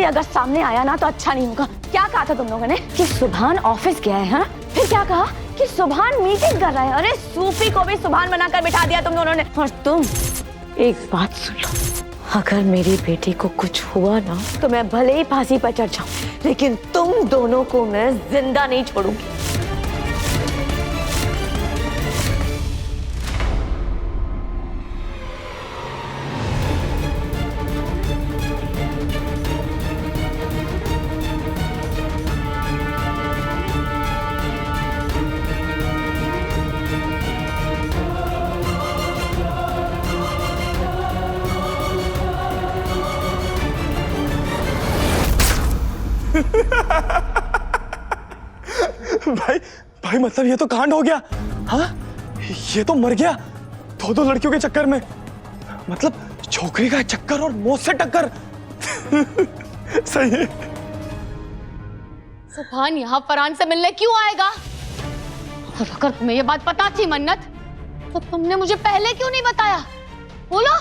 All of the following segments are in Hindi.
अगर सामने आया ना तो अच्छा नहीं होगा। क्या कहा था तुम लोगों ने कि सुभान ऑफिस गया है? फिर क्या कहा कि सुभान मीटिंग कर रहा है। अरे सूफी को भी सुभान बनाकर बिठा दिया तुम दोनों ने। और तुम एक बात सुन लो, अगर मेरी बेटी को कुछ हुआ ना तो मैं भले ही फांसी पर चढ़ जाऊं, लेकिन तुम दोनों को मैं जिंदा नहीं छोड़ूंगी। भाई भाई मतलब ये तो कांड हो गया। हाँ, ये तो मर गया दो लड़कियों के चक्कर में। मतलब छोकरी का चक्कर और मौत से टक्कर। सही है। सुभान यहाँ फरहान से मिलने क्यों आएगा? और अगर तुम्हें ये बात पता थी मन्नत, तो तुमने मुझे पहले क्यों नहीं बताया? बोलो।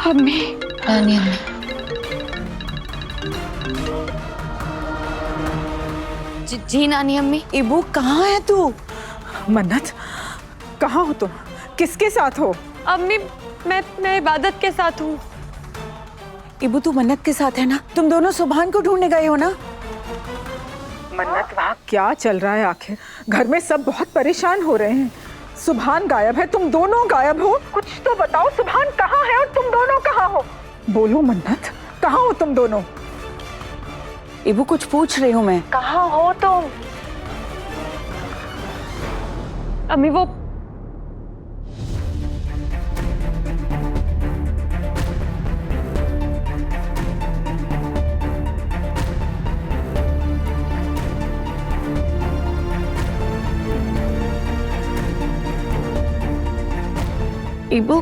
अम्मी, रानी अम्मी, जी नानी अम्मी। इबू कहाँ है तू? मन्नत, कहाँ हो तुम? किसके साथ हो? अम्मी मैं इबादत के साथ हूँ। इबू तू मन्नत के साथ है ना? तुम दोनों सुभान को ढूंढने गए हो ना? मन्नत, वहाँ क्या चल रहा है आखिर? घर में सब बहुत परेशान हो रहे हैं। सुभान गायब है, तुम दोनों गायब हो। कुछ तो बताओ, सुभान कहाँ है और तुम दोनों कहाँ हो? बोलो मन्नत, कहाँ हो तुम दोनों? इबू कुछ पूछ रही हूँ मैं। कहाँ हो तुम? अम्मी वो इबू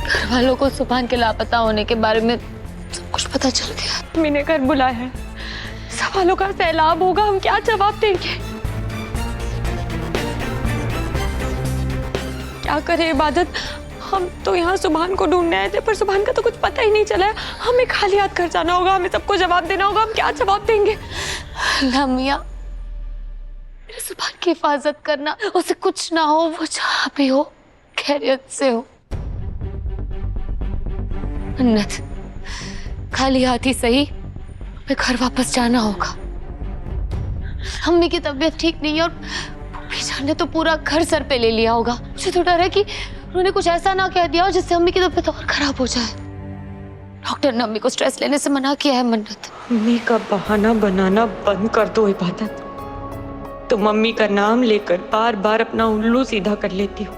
घर वालों को सुभान के लापता होने के बारे में सब कुछ पता चल गया। अम्मी ने घर बुलाया है, सवालों का सैलाब होगा, हम क्या जवाब देंगे? क्या करें इबादत, हम तो यहाँ सुभान को ढूंढने आए थे, पर सुभान का तो कुछ पता ही नहीं चला है। हमें खाली हाथ घर जाना होगा, हमें सबको जवाब देना होगा, हम क्या जवाब देंगे? अल्लाह मियां, मेरे सुभान की हिफाजत करना, उसे कुछ ना हो, वो जहाँ भी हो खैरियत से हो। मन्नत, खाली हाथ ही सही, हमें घर वापस जाना होगा। अम्मी की तबीयत ठीक नहीं है और भूपी जान ने तो पूरा घर सर पे ले लिया होगा। मुझे तो डर है कि उन्होंने कुछ ऐसा ना कह दिया हो जिससे अम्मी की तबीयत और खराब हो जाए। डॉक्टर ने अम्मी को स्ट्रेस लेने से मना किया है। मन्नत, अम्मी का बहाना बनाना बंद कर दो इबादत। तुम अम्मी का नाम लेकर बार बार अपना उल्लू सीधा कर लेती हो।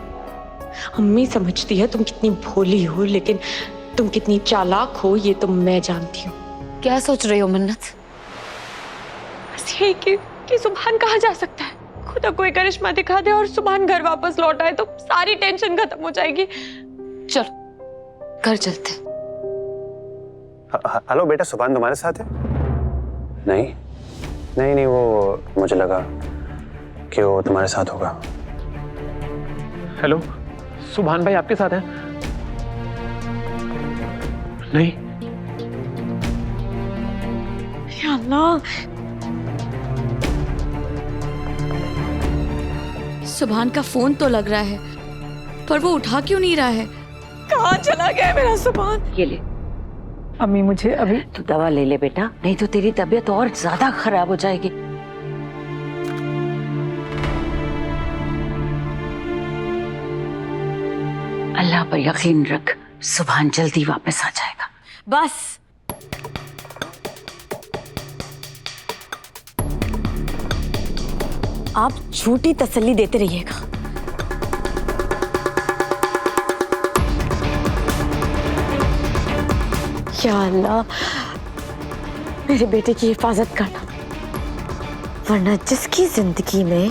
अम्मी समझती है तुम कितनी भोली हो, लेकिन तुम कितनी चालाक हो ये तो मैं जानती हूँ। क्या सोच रही हो मन्नत? बस यही कि सुभान कहाँ जा सकता है। खुदा कोई करिश्मा दिखा दे और सुभान घर वापस लौट आए तो सारी टेंशन खत्म हो जाएगी। चलो घर चलते। हेलो बेटा, सुभान तुम्हारे साथ है? नहीं नहीं नहीं, वो मुझे लगा कि वो तुम्हारे साथ होगा। हेलो, सुभान भाई आपके साथ हैं? नहीं। या अल्लाह, सुभान का फोन तो लग रहा है, पर वो उठा क्यों नहीं रहा है? कहाँ चला गया मेरा सुभान? ये ले, अम्मी मुझे अभी तू दवा ले ले बेटा, नहीं तो तेरी तबीयत और ज्यादा खराब हो जाएगी। अल्लाह पर यकीन रख, सुभान जल्दी वापस आ जाएगा। बस आप झूठी तसल्ली देते रहिएगा। या अल्लाह, मेरे बेटे की हिफाजत करना, वरना जिसकी जिंदगी में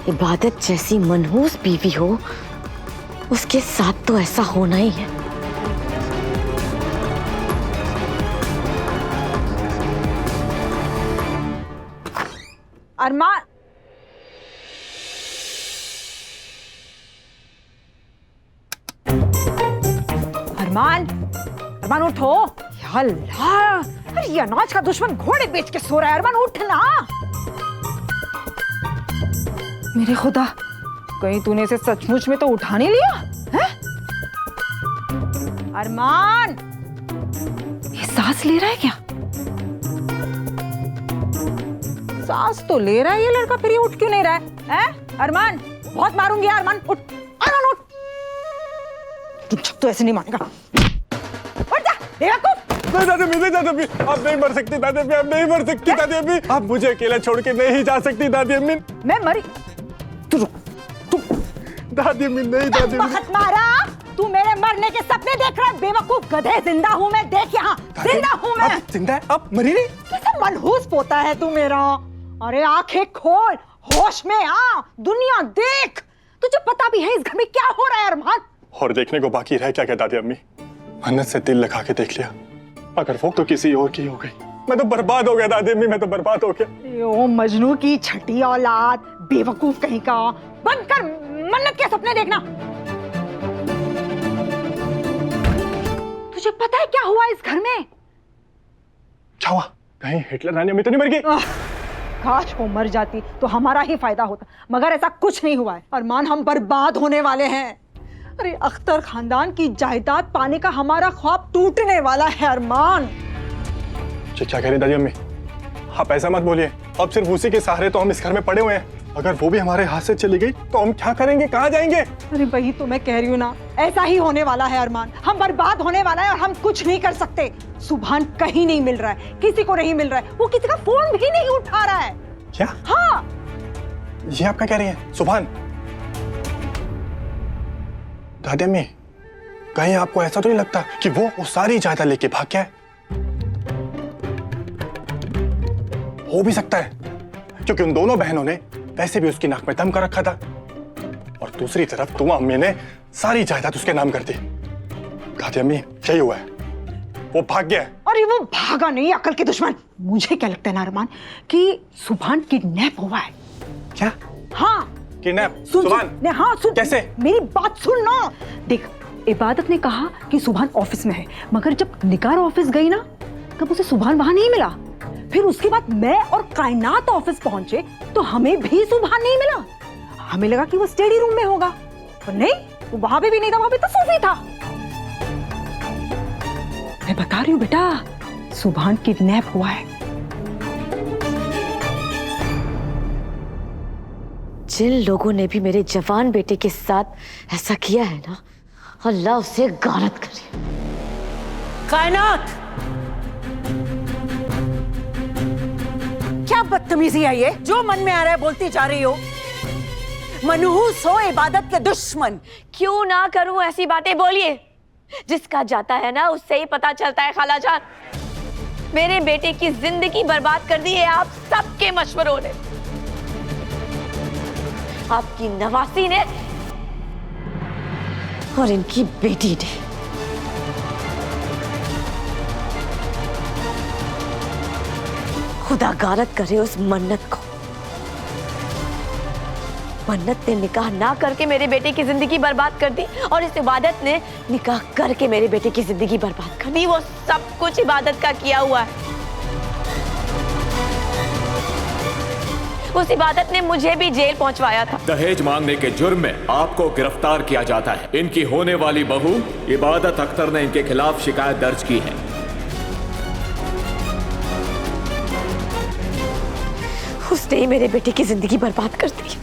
इबादत जैसी मनहूस बीवी हो उसके साथ तो ऐसा होना ही है। अरमान, अरमान, अरमान उठो। या अल्लाह, अरे ये अनाज का दुश्मन घोड़े बेच के सो रहा है। अरमान उठ ना। मेरे खुदा, कहीं तूने इसे सचमुच में तो उठा नहीं लिया है? अरमान, ये सांस ले रहा है क्या? सांस तो ले रहा है ये लड़का, फिर ये उठ क्यों नहीं रहा है? अरमान, बहुत मारूंगी यार। अरमान उठ, अरमान उठ। चुपचाप तो ऐसे नहीं मानेगा। उठ जा बेवकूफ। नहीं दादी अम्मी, नहीं दादी अम्मी, आप नहीं मर सकती दादी अम्मी, आप नहीं मर सकती दादी अम्मी, आप मुझे अकेला छोड़ के नहीं जा सकती दादी अम्मी। मैं मरी? तू रुक, तू दादी अम्मी नहीं दादी अम्मी। वक्त मारा, तू मेरे मरने के सपने देख रहा है बेवकूफ गधे। जिंदा हूँ मैं, देख यहाँ जिंदा हूँ मैं। आप जिंदा है, आप मरी नहीं? कैसा मनहूस पोता है तू मेरा। अरे आंखें खोल, होश में आ, दुनिया देख। तुझे पता भी है इस घर में क्या हो रहा है अरमान? और देखने को बाकी रह क्या दादी अम्मी? मन्नत से दिल लगा के देख लिया, अगर वो तो किसी और की हो गई, मैं तो बर्बाद हो गया दादी अम्मी, मैं तो बर्बाद हो गया। ओ मजनू की छठी औलाद, बेवकूफ कहीं का। बंद कर मन्नत के सपने देखना। तुझे पता है क्या हुआ इस घर में? क्या हुआ? कहीं हिटलर रानी अम्मी तो नहीं मर गई? काश वो मर जाती तो हमारा ही फायदा होता, मगर ऐसा कुछ नहीं हुआ है। अरमान, हम बर्बाद होने वाले हैं। अरे अख्तर खानदान की जायदाद पाने का हमारा ख्वाब टूटने वाला है अरमान। क्या कह रही दादी अम्मी? आप ऐसा मत बोलिए, अब सिर्फ उसी के सहारे तो हम इस घर में पड़े हुए हैं। अगर वो भी हमारे हाथ से चली गई तो हम क्या करेंगे, कहाँ जाएंगे? अरे वही तो मैं कह रही हूँ ना, ऐसा ही होने वाला है अरमान। हम बर्बाद होने वाला है और हम कुछ नहीं कर सकते। सुभान कहीं नहीं मिल रहा है, किसी को नहीं मिल रहा है, वो किसी का फोन भी नहीं उठा रहा है। क्या? हाँ, ये आप क्या कह रही हैं? सुभान, दादी अम्मी, कहीं आपको ऐसा तो नहीं लगता कि वो सारी जायदाद लेके भाग गया है? हो भी सकता है, क्योंकि उन दोनों बहनों ने वैसे भी उसकी नाक में दम कर रखा था, और दूसरी तरफ तुम अम्मी ने सारी जायदाद उसके नाम कर दी। दादी अम्मी, यही हुआ है, वो भाग गया है। अरे वो भागा नहीं, अकल के दुश्मन। मुझे क्या लगता है ना अरमान, कि सुभान किडनैप हुआ है। क्या? हाँ, किडनैप? सुन सुभान? सुन, हाँ सुन। कैसे? मेरी बात सुन ना। देख, इबादत ने कहा कि सुभान ऑफिस में है, मगर जब निगार ऑफिस गई ना, तब उसे सुभान वहां नहीं मिला। फिर उसके बाद मैं और कायनात ऑफिस पहुंचे तो हमें भी सुभान नहीं मिला। हमें लगा कि वो स्टडी रूम में होगा, पर नहीं, वो वहां पे भी नहीं था, वहां पे तो सूफी था। मैं बता रही हूँ बेटा, सुभान किडनैप हुआ है। जिन लोगों ने भी मेरे जवान बेटे के साथ ऐसा किया है ना, अल्लाह उसे गारत करे। कायनात, क्या बदतमीजी है ये? जो मन में आ रहा है बोलती जा रही हो। मनहूस हो, इबादत के दुश्मन। क्यों ना करूं ऐसी बातें? बोलिए। जिसका जाता है ना उससे ही पता चलता है खालाजान। मेरे बेटे की जिंदगी बर्बाद कर दी है आप सबके मशवरों ने, आपकी नवासी ने और इनकी बेटी ने। खुदा गारत करे उस मन्नत को। मन्नत ने निकाह ना करके मेरे बेटे की जिंदगी बर्बाद कर दी, और इस इबादत ने निकाह करके मेरे बेटे की जिंदगी बर्बाद कर दी। वो सब कुछ इबादत का किया हुआ है। उस इबादत ने मुझे भी जेल पहुंचवाया था। दहेज मांगने के जुर्म में आपको गिरफ्तार किया जाता है। इनकी होने वाली बहू इबादत अख्तर ने इनके खिलाफ शिकायत दर्ज की है। उसने ही मेरे बेटे की जिंदगी बर्बाद कर दी।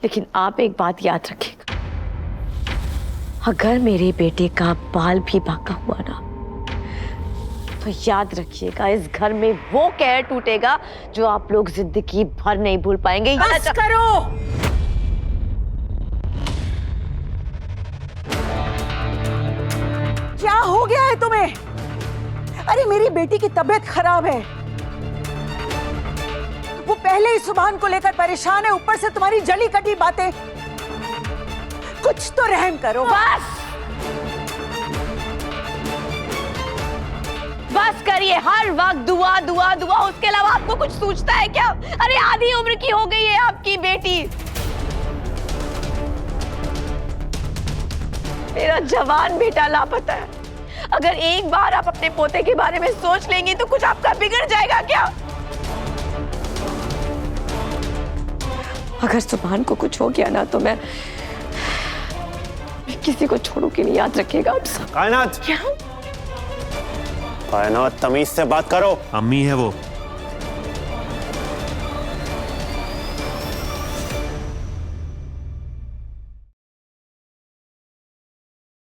लेकिन आप एक बात याद रखिएगा, अगर मेरे बेटे का बाल भी बाका हुआ ना, तो याद रखिएगा इस घर में वो कहर टूटेगा जो आप लोग जिंदगी भर नहीं भूल पाएंगे। बस करो। क्या हो गया है तुम्हें? अरे मेरी बेटी की तबीयत खराब है। वो पहले ही सुभान को लेकर परेशान है, ऊपर से तुम्हारी जली कटी बातें। कुछ तो रहम करो। बस करिए, हर वक्त दुआ दुआ दुआ, उसके अलावा आपको कुछ सूझता है क्या? अरे आधी उम्र की हो गई है आपकी बेटी, मेरा जवान बेटा लापता है। अगर एक बार आप अपने पोते के बारे में सोच लेंगी तो कुछ आपका बिगड़ जाएगा क्या? अगर सुभान को कुछ हो गया ना तो मैं किसी को छोड़ूंगी नहीं, याद रखिएगा आप सब। कायनात, क्या? कायनात, तमीज से बात करो। अम्मी है वो।